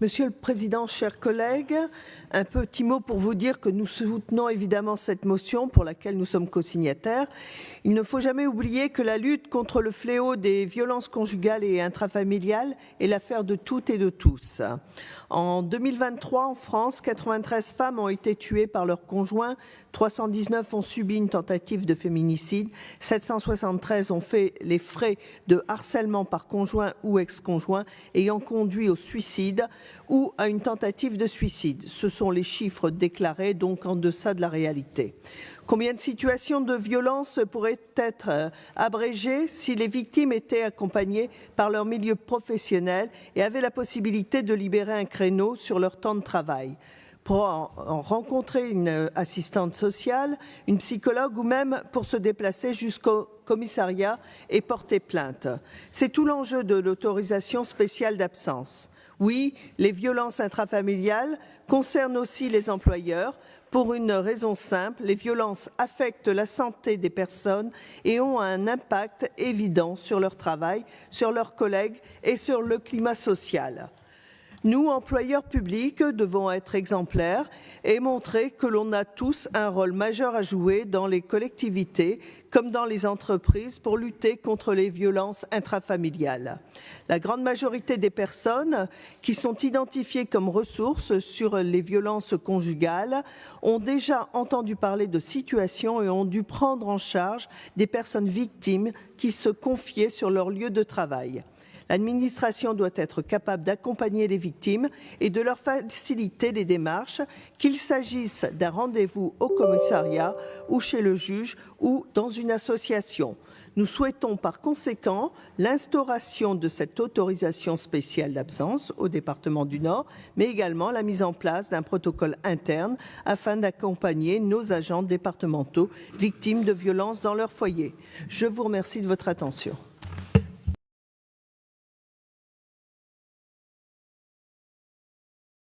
Monsieur le Président, chers collègues, un petit mot pour vous dire que nous soutenons évidemment cette motion pour laquelle nous sommes co-signataires. Il ne faut jamais oublier que la lutte contre le fléau des violences conjugales et intrafamiliales est l'affaire de toutes et de tous. En 2023, en France, 93 femmes ont été tuées par leur conjoint, 319 ont subi une tentative de féminicide, 773 ont fait les frais de harcèlement par conjoint ou ex-conjoint ayant conduit au suicide ou à une tentative de suicide. Ce sont les chiffres déclarés, donc en deçà de la réalité. Combien de situations de violence pourraient être abrégées si les victimes étaient accompagnées par leur milieu professionnel et avaient la possibilité de libérer un créneau sur leur temps de travail pour en rencontrer une assistante sociale, une psychologue ou même pour se déplacer jusqu'au commissariat et porter plainte. C'est tout l'enjeu de l'autorisation spéciale d'absence. Oui, les violences intrafamiliales concernent aussi les employeurs. Pour une raison simple, les violences affectent la santé des personnes et ont un impact évident sur leur travail, sur leurs collègues et sur le climat social. Nous, employeurs publics, devons être exemplaires et montrer que l'on a tous un rôle majeur à jouer dans les collectivités comme dans les entreprises pour lutter contre les violences intrafamiliales. La grande majorité des personnes qui sont identifiées comme ressources sur les violences conjugales ont déjà entendu parler de situations et ont dû prendre en charge des personnes victimes qui se confiaient sur leur lieu de travail. L'administration doit être capable d'accompagner les victimes et de leur faciliter les démarches, qu'il s'agisse d'un rendez-vous au commissariat ou chez le juge ou dans une association. Nous souhaitons par conséquent l'instauration de cette autorisation spéciale d'absence au département du Nord, mais également la mise en place d'un protocole interne afin d'accompagner nos agents départementaux victimes de violences dans leur foyer. Je vous remercie de votre attention.